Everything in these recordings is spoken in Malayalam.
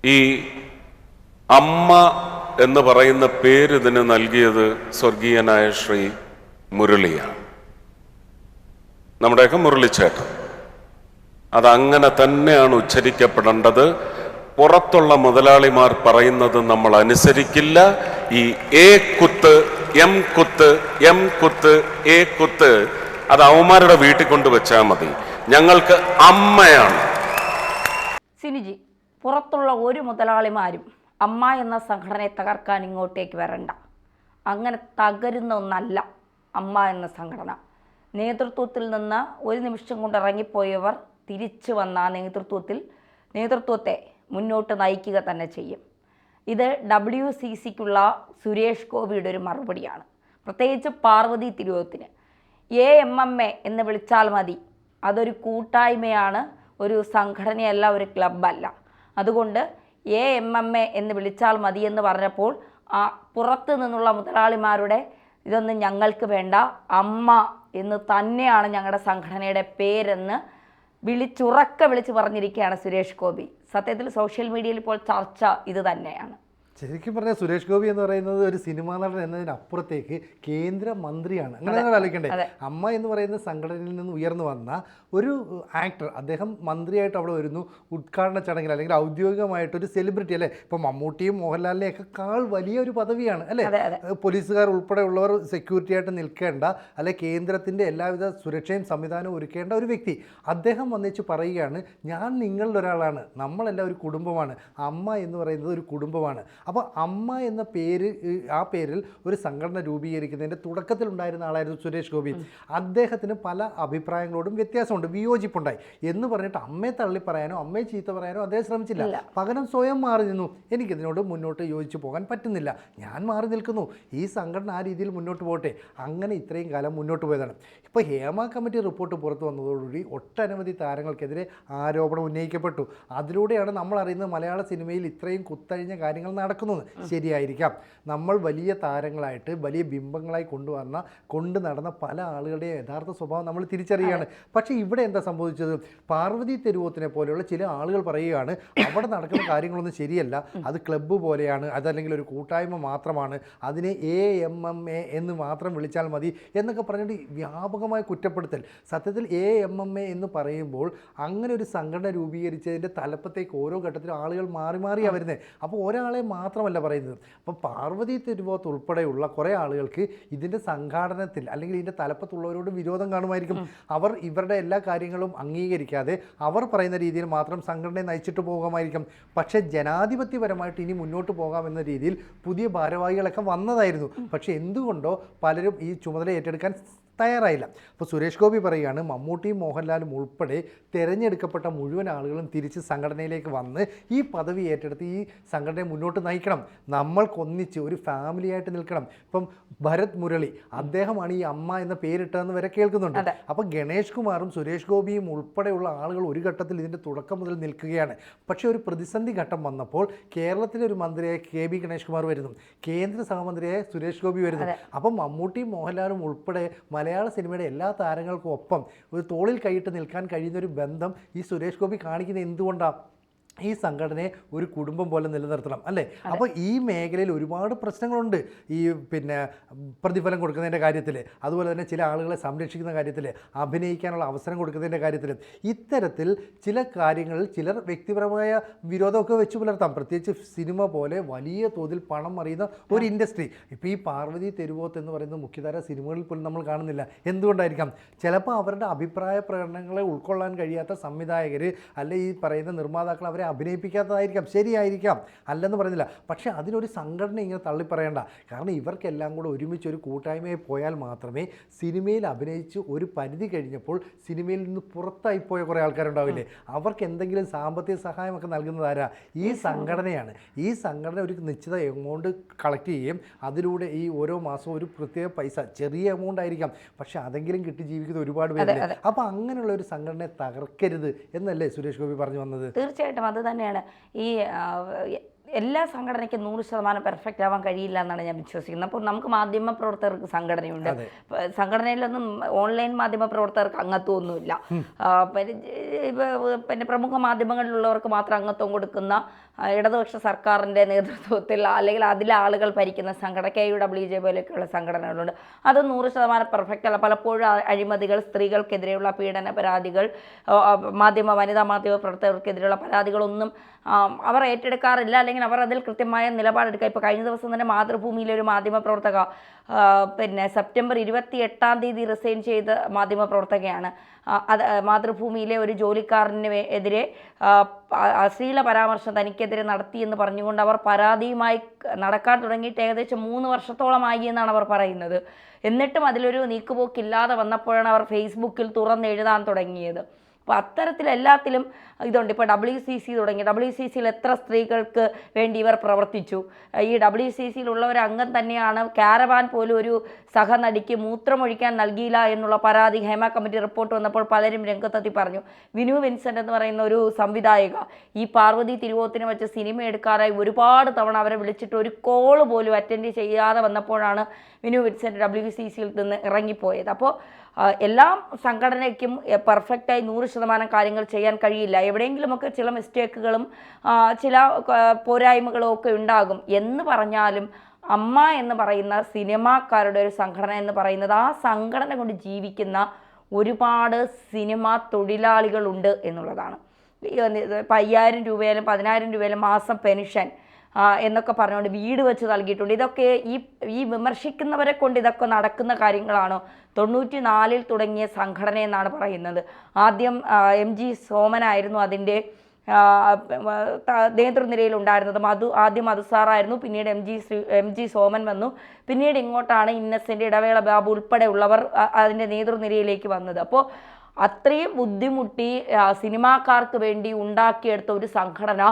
ഈ അമ്മ എന്ന് പറയുന്ന പേര് ഇതിന് നൽകിയത് സ്വർഗീയനായ ശ്രീ മുരളിയാണ്, നമ്മുടെയൊക്കെ മുരളിച്ചേട്ടൻ. അതങ്ങനെ തന്നെയാണ് ഉച്ചരിക്കപ്പെടേണ്ടത്. പുറത്തുള്ള മുതലാളിമാർ പറയുന്നത് നമ്മൾ അനുസരിക്കില്ല. ഈ എ കുത്ത്, എം കുത്ത്, എം കുത്ത്, എ കുത്ത് അത് അവന്മാരുടെ വീട്ടിൽ കൊണ്ടുവച്ചാൽ മതി. ഞങ്ങൾക്ക് അമ്മയാണ്. സിനിജി, പുറത്തുള്ള ഒരു മുതലാളിമാരും അമ്മ എന്ന സംഘടനയെ തകർക്കാൻ ഇങ്ങോട്ടേക്ക് വരണ്ട. അങ്ങനെ തകരുന്ന ഒന്നല്ല അമ്മ എന്ന സംഘടന. നേതൃത്വത്തിൽ നിന്ന് ഒരു നിമിഷം കൊണ്ട് ഇറങ്ങിപ്പോയവർ തിരിച്ചു വന്ന ആ നേതൃത്വത്തെ മുന്നോട്ട് നയിക്കുക തന്നെ ചെയ്യും. ഇത് WCCക്കുള്ള സുരേഷ് ഗോപിയുടെ ഒരു മറുപടിയാണ്. പ്രത്യേകിച്ച് പാർവതി തിരുവോത്തിന് AMMA എന്ന് വിളിച്ചാൽ മതി. അതൊരു കൂട്ടായ്മയാണ്, ഒരു സംഘടനയല്ല, ഒരു ക്ലബ്ബല്ല. അതുകൊണ്ട് AMMA എന്ന് വിളിച്ചാൽ മതി എന്ന് പറഞ്ഞപ്പോൾ പുറത്തു നിന്നുള്ള മുതലാളിമാരുടെ ഇതൊന്നും ഞങ്ങൾക്ക് വേണ്ട, അമ്മ എന്ന് തന്നെയാണ് ഞങ്ങളുടെ സംഘടനയുടെ പേരെന്ന് വിളിച്ച് പറഞ്ഞിരിക്കുകയാണ് സുരേഷ് ഗോപി. സത്യത്തിൽ സോഷ്യൽ മീഡിയയിൽ ഇപ്പോൾ ചർച്ച ഇത് തന്നെയാണ്. ശരിക്കും പറഞ്ഞാൽ സുരേഷ് ഗോപി എന്ന് പറയുന്നത് ഒരു സിനിമാ നടൻ എന്നതിനപ്പുറത്തേക്ക് കേന്ദ്രമന്ത്രിയാണ്. അങ്ങനെ ആലോചിക്കണ്ടേ? അമ്മ എന്ന് പറയുന്ന സംഘടനയിൽ നിന്ന് ഉയർന്നു വന്ന ഒരു ആക്ടർ, അദ്ദേഹം മന്ത്രിയായിട്ട് അവിടെ വരുന്നു, ഉദ്ഘാടന ചടങ്ങിൽ അല്ലെങ്കിൽ ഔദ്യോഗികമായിട്ടൊരു സെലിബ്രിറ്റി അല്ലേ. ഇപ്പം മമ്മൂട്ടിയും മോഹൻലാലിനെയൊക്കെ വലിയൊരു പദവിയാണ് അല്ലേ. പോലീസുകാർ ഉൾപ്പെടെയുള്ളവർ സെക്യൂരിറ്റി ആയിട്ട് നിൽക്കേണ്ട, അല്ലെ കേന്ദ്രത്തിൻ്റെ എല്ലാവിധ സുരക്ഷയും സംവിധാനവും ഒരുക്കേണ്ട ഒരു വ്യക്തി. അദ്ദേഹം വന്നിച്ച് പറയുകയാണ്, ഞാൻ നിങ്ങളുടെ ഒരാളാണ്, നമ്മളെല്ലാം ഒരു കുടുംബമാണ്, അമ്മ എന്ന് പറയുന്നത് ഒരു കുടുംബമാണ്. അപ്പോൾ അമ്മ എന്ന ആ പേരിൽ ഒരു സംഘടന രൂപീകരിക്കുന്നതിൻ്റെ തുടക്കത്തിലുണ്ടായിരുന്ന ആളായിരുന്നു സുരേഷ് ഗോപി. അദ്ദേഹത്തിന് പല അഭിപ്രായങ്ങളോടും വ്യത്യാസമുണ്ട്, വിയോജിപ്പുണ്ടായി എന്ന് പറഞ്ഞിട്ട് അമ്മയെ തള്ളി പറയാനോ അമ്മയെ ചീത്ത പറയാനോ അദ്ദേഹം ശ്രമിച്ചില്ല. പകരം സ്വയം മാറി നിന്നു. എനിക്കിതിനോട് മുന്നോട്ട് യോജിച്ചു പോകാൻ പറ്റുന്നില്ല, ഞാൻ മാറി നിൽക്കുന്നു, ഈ സംഘടന ആ രീതിയിൽ മുന്നോട്ട് പോകട്ടെ. അങ്ങനെ ഇത്രയും കാലം മുന്നോട്ട് പോയതാണ്. ഇപ്പോൾ ഹേമ കമ്മിറ്റി റിപ്പോർട്ട് പുറത്തു വന്നതോടുകൂടി ഒട്ടനവധി താരങ്ങൾക്കെതിരെ ആരോപണം ഉന്നയിക്കപ്പെട്ടു. അതിലൂടെയാണ് നമ്മൾ അറിയുന്നത് മലയാള സിനിമയിൽ ഇത്രയും കുത്തഴിഞ്ഞ കാര്യങ്ങൾ നടക്കുന്നത്. ശരിയായിരിക്കാം, നമ്മൾ വലിയ താരങ്ങളായിട്ട് വലിയ ബിംബങ്ങളായി കൊണ്ടു നടന്ന പല ആളുകളുടെയും യഥാർത്ഥ സ്വഭാവം നമ്മൾ തിരിച്ചറിയുകയാണ്. പക്ഷേ ഇവിടെ എന്താ സംഭവിച്ചത്? പാർവതി തെരുവോത്തിനെ പോലെയുള്ള ചില ആളുകൾ പറയുകയാണ്, അവിടെ നടക്കുന്ന കാര്യങ്ങളൊന്നും ശരിയല്ല, അത് ക്ലബ്ബ് പോലെയാണ്, അതല്ലെങ്കിൽ ഒരു കൂട്ടായ്മ മാത്രമാണ്, അതിനെ AMMA എന്ന് മാത്രം വിളിച്ചാൽ മതി എന്നൊക്കെ പറഞ്ഞിട്ട് വ്യാപകമായ കുറ്റപ്പെടുത്തൽ. സത്യത്തിൽ AMMA എന്ന് പറയുമ്പോൾ അങ്ങനെ ഒരു സംഘടന രൂപീകരിച്ചതിൻ്റെ തലപ്പത്തേക്ക് ഓരോ ഘട്ടത്തിലും ആളുകൾ മാറിയാണ് വരുന്നത്. അപ്പോൾ ഒരാളെ മാത്രമല്ല പറയുന്നത്. അപ്പോൾ പാർവതി തെരുവോത്ത് ഉൾപ്പെടെയുള്ള കുറേ ആളുകൾക്ക് ഇതിൻ്റെ സംഘാടനത്തിൽ അല്ലെങ്കിൽ ഇതിൻ്റെ തലപ്പത്തുള്ളവരോട് വിരോധം കാണുമായിരിക്കും. അവർ ഇവരുടെ എല്ലാ കാര്യങ്ങളും അംഗീകരിക്കാതെ അവർ പറയുന്ന രീതിയിൽ മാത്രം സംഘടനയെ നയിച്ചിട്ട് പോകുമായിരിക്കും. പക്ഷേ ജനാധിപത്യപരമായിട്ട് ഇനി മുന്നോട്ട് പോകാമെന്ന രീതിയിൽ പുതിയ ഭാരവാഹികളൊക്കെ വന്നതായിരുന്നു. പക്ഷേ എന്തുകൊണ്ടോ പലരും ഈ ചുമതല ഏറ്റെടുക്കാൻ തയ്യാറായില്ല. അപ്പോൾ സുരേഷ് ഗോപി പറയുകയാണ്, മമ്മൂട്ടിയും മോഹൻലാലും ഉൾപ്പെടെ തിരഞ്ഞെടുക്കപ്പെട്ട മുഴുവൻ ആളുകളും തിരിച്ച് സംഘടനയിലേക്ക് വന്ന് ഈ പദവി ഏറ്റെടുത്ത് ഈ സംഘടനയെ മുന്നോട്ട് നയിക്കണം, നമ്മൾക്കൊന്നിച്ച് ഒരു ഫാമിലിയായിട്ട് നിൽക്കണം. ഇപ്പം ഭരത് മുരളി, അദ്ദേഹമാണ് ഈ അമ്മ എന്ന പേരിട്ടതെന്ന് വരെ കേൾക്കുന്നുണ്ട്. അപ്പോൾ ഗണേഷ് കുമാറും സുരേഷ് ഗോപിയും ഉൾപ്പെടെയുള്ള ആളുകൾ ഒരു ഘട്ടത്തിൽ ഇതിൻ്റെ തുടക്കം മുതൽ നിൽക്കുകയാണ്. പക്ഷേ ഒരു പ്രതിസന്ധി ഘട്ടം വന്നപ്പോൾ കേരളത്തിലെ ഒരു മന്ത്രിയായ KB ഗണേഷ് കുമാർ വരുന്നു, കേന്ദ്ര സഹമന്ത്രിയായ സുരേഷ് ഗോപി വരുന്നു. അപ്പം മമ്മൂട്ടിയും മോഹൻലാലും ഉൾപ്പെടെ മലയാള സിനിമയുടെ എല്ലാ താരങ്ങൾക്കും ഒപ്പം ഒരു തോളിൽ കൈയിട്ട് നിൽക്കാൻ കഴിയുന്നൊരു ബന്ധം ഈ സുരേഷ് ഗോപി കാണിക്കുന്നത് എന്തുകൊണ്ടാണ്? ഈ സംഘടനയെ ഒരു കുടുംബം പോലെ നിലനിർത്തണം അല്ലേ. അപ്പോൾ ഈ മേഖലയിൽ ഒരുപാട് പ്രശ്നങ്ങളുണ്ട്. ഈ പ്രതിഫലം കൊടുക്കുന്നതിൻ്റെ കാര്യത്തിൽ, അതുപോലെ തന്നെ ചില ആളുകളെ സംരക്ഷിക്കുന്ന കാര്യത്തിൽ, അഭിനയിക്കാനുള്ള അവസരം കൊടുക്കുന്നതിൻ്റെ കാര്യത്തിൽ, ഇത്തരത്തിൽ ചില കാര്യങ്ങളിൽ ചിലർ വ്യക്തിപരമായ വിരോധമൊക്കെ വെച്ച് പുലർത്താം. പ്രത്യേകിച്ച് സിനിമ പോലെ വലിയ തോതിൽ പണം അറിയുന്ന ഒരു ഇൻഡസ്ട്രി. ഇപ്പോൾ ഈ പാർവതി തെരുവോത്ത് എന്ന് പറയുന്ന മുഖ്യധാര സിനിമകളിൽ പോലും നമ്മൾ കാണുന്നില്ല. എന്തുകൊണ്ടായിരിക്കാം? ചിലപ്പോൾ അവരുടെ അഭിപ്രായ പ്രകടനങ്ങളെ ഉൾക്കൊള്ളാൻ കഴിയാത്ത സംവിധായകർ അല്ലെ ഈ പറയുന്ന നിർമ്മാതാക്കൾ അവരെ അഭിനയിപ്പിക്കാത്തതായിരിക്കാം, ശരിയായിരിക്കാം, അല്ലെന്ന് പറയുന്നില്ല. പക്ഷേ അതിനൊരു സംഘടന ഇങ്ങനെ തള്ളിപ്പറയേണ്ട. കാരണം ഇവർക്കെല്ലാം കൂടെ ഒരുമിച്ച് ഒരു കൂട്ടായ്മയിൽ പോയാൽ മാത്രമേ സിനിമയിൽ അഭിനയിച്ച് ഒരു പരിധി കഴിഞ്ഞപ്പോൾ സിനിമയിൽ നിന്ന് പുറത്തായിപ്പോയ കുറേ ആൾക്കാരുണ്ടാവില്ലേ, അവർക്ക് എന്തെങ്കിലും സാമ്പത്തിക സഹായമൊക്കെ നൽകുന്നതാരാ? ഈ സംഘടനയാണ്. ഈ സംഘടന ഒരു നിശ്ചിത എമൗണ്ട് കളക്ട് ചെയ്യുകയും അതിലൂടെ ഈ ഓരോ മാസവും ഒരു പ്രത്യേക പൈസ, ചെറിയ എമൗണ്ട് ആയിരിക്കാം, പക്ഷെ അതെങ്കിലും കിട്ടി ജീവിക്കുന്ന ഒരുപാട് പേരല്ലേ. അപ്പോൾ അങ്ങനെയുള്ള ഒരു സംഘടനയെ തകർക്കരുത് എന്നല്ലേ സുരേഷ് ഗോപി പറഞ്ഞു വന്നത്? തീർച്ചയായിട്ടും അത് തന്നെയാണ്. ഈ എല്ലാ സംഘടനയ്ക്കും 100% പെർഫെക്റ്റ് ആവാൻ കഴിയില്ല എന്നാണ് ഞാൻ വിശ്വസിക്കുന്നത്. അപ്പോൾ നമുക്ക് മാധ്യമ പ്രവർത്തകർക്ക് സംഘടനയുണ്ട്, സംഘടനയിലൊന്നും ഓൺലൈൻ മാധ്യമ പ്രവർത്തകർക്ക് അംഗത്വമൊന്നുമില്ല. പിന്നെ പ്രമുഖ മാധ്യമങ്ങളിലുള്ളവർക്ക് മാത്രം അംഗത്വം കൊടുക്കുന്ന ഇടതുപക്ഷ സർക്കാരിൻ്റെ നേതൃത്വത്തിൽ അല്ലെങ്കിൽ അതിലെ ആളുകൾ ഭരിക്കുന്ന സംഘടന KUWJ പോലെയൊക്കെയുള്ള സംഘടനകളുണ്ട്. അത് 100% പെർഫെക്റ്റ് അല്ല. പലപ്പോഴും അഴിമതികൾ, സ്ത്രീകൾക്കെതിരെയുള്ള പീഡന പരാതികൾ, വനിതാ മാധ്യമ പ്രവർത്തകർക്കെതിരെയുള്ള പരാതികളൊന്നും അവർ ഏറ്റെടുക്കാറില്ല, അല്ലെങ്കിൽ അവർ അതിൽ കൃത്യമായ നിലപാടെടുക്കുക. ഇപ്പോൾ കഴിഞ്ഞ ദിവസം തന്നെ മാതൃഭൂമിയിലെ ഒരു മാധ്യമപ്രവർത്തക സെപ്റ്റംബർ 28 റിസൈൻ ചെയ്ത മാധ്യമപ്രവർത്തകയാണ്. അത് മാതൃഭൂമിയിലെ ഒരു ജോലിക്കാരന് എതിരെ അശ്ലീല പരാമർശം തനിക്കെതിരെ നടത്തിയെന്ന് പറഞ്ഞുകൊണ്ട് അവർ പരാതിയുമായി നടക്കാൻ തുടങ്ങിയിട്ട് ഏകദേശം 3 വർഷത്തോളമായി എന്നാണ് അവർ പറയുന്നത്. എന്നിട്ടും അതിലൊരു നീക്കുപോക്കില്ലാതെ വന്നപ്പോഴാണ് അവർ ഫേസ്ബുക്കിൽ തുറന്നെഴുതാൻ തുടങ്ങിയത്. അപ്പോൾ അത്തരത്തിലെല്ലാത്തിലും ഇതുണ്ട്. ഇപ്പോൾ WCC തുടങ്ങി. WCCയിൽ എത്ര സ്ത്രീകൾക്ക് വേണ്ടി ഇവർ പ്രവർത്തിച്ചു. ഈ WCCയിലുള്ള ഒരു അംഗം തന്നെയാണ് കാരവാൻ പോലും ഒരു സഹനടിക്ക് മൂത്രമൊഴിക്കാൻ നൽകിയില്ല എന്നുള്ള പരാതി ഹേമ കമ്മിറ്റി റിപ്പോർട്ട് വന്നപ്പോൾ പലരും രംഗത്തെത്തി പറഞ്ഞു. വിനു വിൻസെൻ്റ് എന്ന് പറയുന്ന ഒരു സംവിധായിക ഈ പാർവതി തിരുവോത്തിനെ വെച്ച് സിനിമ എടുക്കാറായി ഒരുപാട് തവണ അവരെ വിളിച്ചിട്ട് ഒരു കോള് പോലും അറ്റൻഡ് ചെയ്യാതെ വന്നപ്പോഴാണ് വിനു വിൻസെൻ്റ് WCCയിൽ നിന്ന് ഇറങ്ങിപ്പോയത്. അപ്പോൾ എല്ലാ സംഘടനയ്ക്കും പെർഫെക്റ്റായി 100% കാര്യങ്ങൾ ചെയ്യാൻ കഴിയില്ല. എവിടെയെങ്കിലുമൊക്കെ ചില മിസ്റ്റേക്കുകളും ചില പോരായ്മകളും ഒക്കെ ഉണ്ടാകും. എന്ന് പറഞ്ഞാലും അമ്മ എന്ന് പറയുന്ന സിനിമാക്കാരുടെ ഒരു സംഘടന എന്ന് പറയുന്നത് ആ സംഘടന കൊണ്ട് ജീവിക്കുന്ന ഒരുപാട് സിനിമാ തൊഴിലാളികളുണ്ട് എന്നുള്ളതാണ്. ഇപ്പം 5000 രൂപയിലും 10000 രൂപയിലും മാസം പെൻഷൻ എന്നൊക്കെ പറഞ്ഞുകൊണ്ട് വീട് വെച്ച് നൽകിയിട്ടുണ്ട്. ഇതൊക്കെ ഈ വിമർശിക്കുന്നവരെ കൊണ്ട് ഇതൊക്കെ നടക്കുന്ന കാര്യങ്ങളാണോ? 94 തുടങ്ങിയ സംഘടന എന്നാണ് പറയുന്നത്. ആദ്യം MG സോമനായിരുന്നു അതിൻ്റെ നേതൃനിരയിലുണ്ടായിരുന്നത്. ആദ്യം മധുസാറായിരുന്നു, പിന്നീട് MG സോമൻ വന്നു, പിന്നീട് ഇങ്ങോട്ടാണ് ഇന്നസെൻ്റ്, ഇടവേള ബാബു ഉൾപ്പെടെയുള്ളവർ അതിൻ്റെ നേതൃനിരയിലേക്ക് വന്നത്. അപ്പോൾ അത്രയും ബുദ്ധിമുട്ടി സിനിമാക്കാർക്ക് വേണ്ടി ഉണ്ടാക്കിയെടുത്ത ഒരു സംഘടന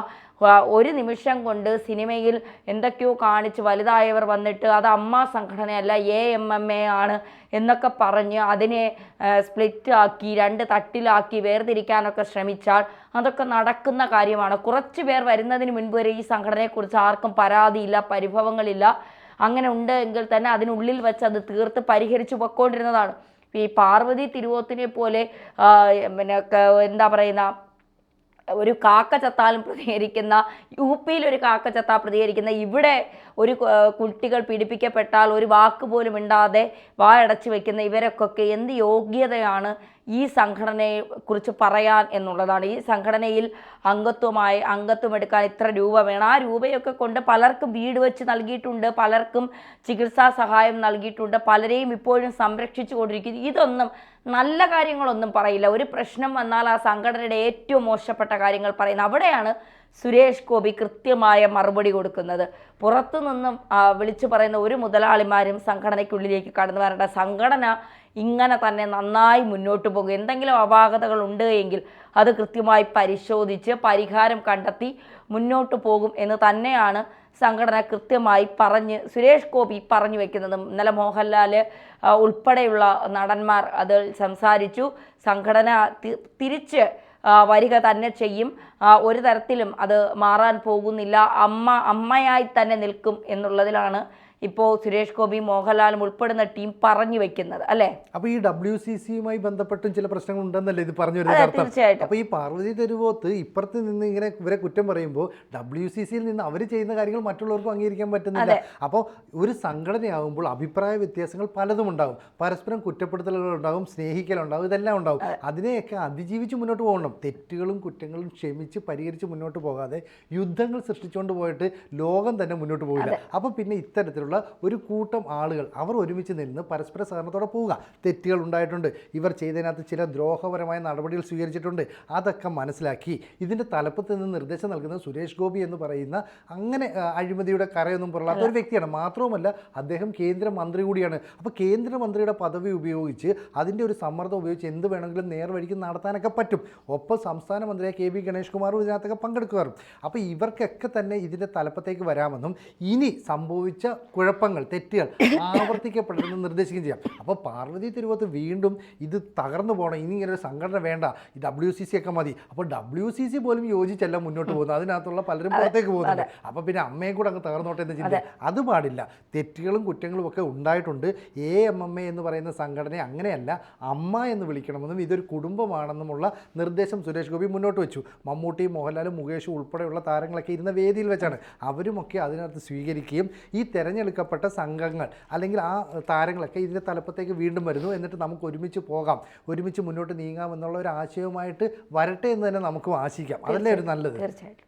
ഒരു നിമിഷം കൊണ്ട് സിനിമയിൽ എന്തൊക്കെയോ കാണിച്ച് വലുതായവർ വന്നിട്ട് അത് അമ്മ സംഘടനയല്ല AMMA ആണ് എന്നൊക്കെ പറഞ്ഞ് അതിനെ സ്പ്ലിറ്റ് ആക്കി 2 തട്ടിലാക്കി വേർതിരിക്കാനൊക്കെ ശ്രമിച്ചാൽ അതൊക്കെ നടക്കുന്ന കാര്യമാണ്. കുറച്ച് പേർ വരുന്നതിന് മുൻപ് വരെ ഈ സംഘടനയെക്കുറിച്ച് ആർക്കും പരാതിയില്ല, പരിഭവങ്ങളില്ല. അങ്ങനെ ഉണ്ട് എങ്കിൽ തന്നെ അതിനുള്ളിൽ വെച്ച് അത് തീർത്ത് പരിഹരിച്ചു പൊയ്ക്കൊണ്ടിരുന്നതാണ്. ഈ പാർവതി തിരുവോത്തിനെ പോലെ എന്താ പറയുന്ന ഒരു കാക്ക ചത്താലും പ്രതികരിക്കുന്ന, UP ഒരു കാക്ക ചത്താ പ്രതികരിക്കുന്ന, ഇവിടെ ഒരു കുട്ടികൾ പീഡിപ്പിക്കപ്പെട്ടാൽ ഒരു വാക്ക് പോലും ഇണ്ടാതെ വായടച്ചു വയ്ക്കുന്ന ഇവരൊക്കെ എന്ത് യോഗ്യതയാണ് ഈ സംഘടനയെ കുറിച്ച് പറയാൻ എന്നുള്ളതാണ്. ഈ സംഘടനയിൽ അംഗത്വം എടുക്കാൻ ഇത്ര രൂപ വേണം. ആ രൂപയൊക്കെ കൊണ്ട് പലർക്കും വീട് വെച്ച് നൽകിയിട്ടുണ്ട്, പലർക്കും ചികിത്സാ സഹായം നൽകിയിട്ടുണ്ട്, പലരെയും ഇപ്പോഴും സംരക്ഷിച്ചു കൊണ്ടിരിക്കുന്നു. ഇതൊന്നും നല്ല കാര്യങ്ങളൊന്നും പറയില്ല. ഒരു പ്രശ്നം വന്നാൽ ആ സംഘടനയുടെ ഏറ്റവും മോശപ്പെട്ട കാര്യങ്ങൾ പറയുന്നത്. അവിടെയാണ് സുരേഷ് ഗോപി കൃത്യമായ മറുപടി കൊടുക്കുന്നത്. പുറത്തു നിന്നും വിളിച്ചു പറയുന്ന ഒരു മുതലാളിമാരും സംഘടനയ്ക്കുള്ളിലേക്ക് കടന്നു വരേണ്ട. സംഘടന ഇങ്ങനെ തന്നെ നന്നായി മുന്നോട്ട് പോകും. എന്തെങ്കിലും അപാകതകൾ ഉണ്ട് എങ്കിൽ അത് കൃത്യമായി പരിശോധിച്ച് പരിഹാരം കണ്ടെത്തി മുന്നോട്ട് പോകും എന്ന് തന്നെയാണ് സംഘടന കൃത്യമായി സുരേഷ് ഗോപി പറഞ്ഞു വയ്ക്കുന്നത്. ഇന്നലെ മോഹൻലാൽ ഉൾപ്പെടെയുള്ള നടന്മാർ അതിൽ സംസാരിച്ചു. സംഘടന തിരിച്ച് വരിക തന്നെ ചെയ്യും. ഒരു തരത്തിലും അത് മാറാൻ പോകുന്നില്ല. അമ്മയായി തന്നെ നിൽക്കും എന്നുള്ളതിലാണ് ഇപ്പോൾ സുരേഷ് ഗോപി, മോഹൻലാലും ഉൾപ്പെടുന്ന ടീം പറഞ്ഞു വെക്കുന്നത്, അല്ലേ? അപ്പോൾ ഈ WCCയുമായി ബന്ധപ്പെട്ടും ചില പ്രശ്നങ്ങൾ ഉണ്ടെന്നല്ലേ ഇത് പറഞ്ഞു വരുന്നത്? തീർച്ചയായിട്ടും. അപ്പോൾ ഈ പാർവതി തെരുവോത്ത് ഇപ്പുറത്ത് നിന്ന് ഇങ്ങനെ ഇവരെ കുറ്റം പറയുമ്പോൾ WCCയിൽ നിന്ന് അവർ ചെയ്യുന്ന കാര്യങ്ങൾ മറ്റുള്ളവർക്കും അംഗീകരിക്കാൻ പറ്റുന്നില്ല. അപ്പോൾ ഒരു സംഘടനയാകുമ്പോൾ അഭിപ്രായ വ്യത്യാസങ്ങൾ പലതും ഉണ്ടാകും, പരസ്പരം കുറ്റപ്പെടുത്തലുകൾ ഉണ്ടാകും, സ്നേഹിക്കലുണ്ടാകും, ഇതെല്ലാം ഉണ്ടാകും. അതിനെയൊക്കെ അതിജീവിച്ച് മുന്നോട്ട് പോകണം. തെറ്റുകളും കുറ്റങ്ങളും ക്ഷമിച്ച് പരിഹരിച്ച് മുന്നോട്ട് പോകാതെ യുദ്ധങ്ങൾ സൃഷ്ടിച്ചുകൊണ്ട് പോയിട്ട് ലോകം തന്നെ മുന്നോട്ട് പോകില്ല. അപ്പോൾ പിന്നെ ഇത്തരത്തിലുള്ള ഒരു കൂട്ടം ആളുകൾ അവർ ഒരുമിച്ച് നിന്ന് പരസ്പര സഹകരണത്തോടെ പോവുക. തെറ്റുകൾ ഉണ്ടായിട്ടുണ്ട്, ഇവർ ചെയ്തതിനകത്ത് ചില ദ്രോഹപരമായ നടപടികൾ സ്വീകരിച്ചിട്ടുണ്ട്, അതൊക്കെ മനസ്സിലാക്കി ഇതിൻ്റെ തലപ്പത്ത് നിന്ന് നിർദ്ദേശം നൽകുന്നത് സുരേഷ് ഗോപി എന്ന് പറയുന്ന അങ്ങനെ അഴിമതിയുടെ കരയൊന്നും പുറലാത്ത ഒരു വ്യക്തിയാണ്. മാത്രവുമല്ല അദ്ദേഹം കേന്ദ്രമന്ത്രി കൂടിയാണ്. അപ്പോൾ കേന്ദ്രമന്ത്രിയുടെ പദവി ഉപയോഗിച്ച് അതിൻ്റെ ഒരു സമ്മർദ്ദം ഉപയോഗിച്ച് എന്ത് വേണമെങ്കിലും നേർവഴിക്ക് നടത്താനൊക്കെ പറ്റും. ഒപ്പം സംസ്ഥാന മന്ത്രിയായ KB ഗണേഷ് കുമാറും ഇതിനകത്തൊക്കെ പങ്കെടുക്കുവാറും. അപ്പോൾ ഇവർക്കൊക്കെ തന്നെ ഇതിൻ്റെ തലപ്പത്തേക്ക് വരാമെന്നും ഇനി സംഭവിച്ച കുഴപ്പങ്ങൾ, തെറ്റുകൾ ആവർത്തിക്കപ്പെടണമെന്ന് നിർദ്ദേശിക്കുകയും ചെയ്യാം. അപ്പോൾ പാർവതി തിരുവോത്ത് വീണ്ടും ഇത് തകർന്നു പോകണം, ഇനി ഇങ്ങനെ ഒരു സംഘടന വേണ്ട, ഈ WCC ഒക്കെ മതി. അപ്പോൾ WCC പോലും യോജിച്ചല്ല മുന്നോട്ട് പോകുന്നത്, അതിനകത്തുള്ള പലരും പുറത്തേക്ക് പോകുന്നുണ്ട്. അപ്പോൾ പിന്നെ അമ്മയെ കൂടെ അങ്ങ് തകർന്നോട്ടെ എന്ന് ചിന്ത അത് പാടില്ല. തെറ്റുകളും കുറ്റങ്ങളും ഒക്കെ ഉണ്ടായിട്ടുണ്ട്. AMMA എന്ന് പറയുന്ന സംഘടനയെ അങ്ങനെയല്ല അമ്മ എന്ന് വിളിക്കണമെന്നും ഇതൊരു കുടുംബമാണെന്നുമുള്ള നിർദ്ദേശം സുരേഷ് ഗോപി മുന്നോട്ട് വെച്ചു. മമ്മൂട്ടി, മോഹൻലാലും, മുകേഷും ഉൾപ്പെടെയുള്ള താരങ്ങളൊക്കെ ഇരുന്ന വേദിയിൽ വെച്ചാണ്. അവരുമൊക്കെ അതിനകത്ത് സ്വീകരിക്കുകയും ഈ തെരഞ്ഞെടുക്കപ്പെട്ട സംഘങ്ങൾ അല്ലെങ്കിൽ ആ താരങ്ങളൊക്കെ ഇതിൻ്റെ തലപ്പത്തേക്ക് വീണ്ടും വരുന്നു, എന്നിട്ട് നമുക്ക് ഒരുമിച്ച് പോകാം, ഒരുമിച്ച് മുന്നോട്ട് നീങ്ങാം എന്നുള്ള ഒരു ആശയവുമായിട്ട് വരട്ടെ എന്ന് തന്നെ നമുക്കും ആശിക്കാം. അതല്ലേ ഒരു നല്ലത്. തീർച്ചയായിട്ടും.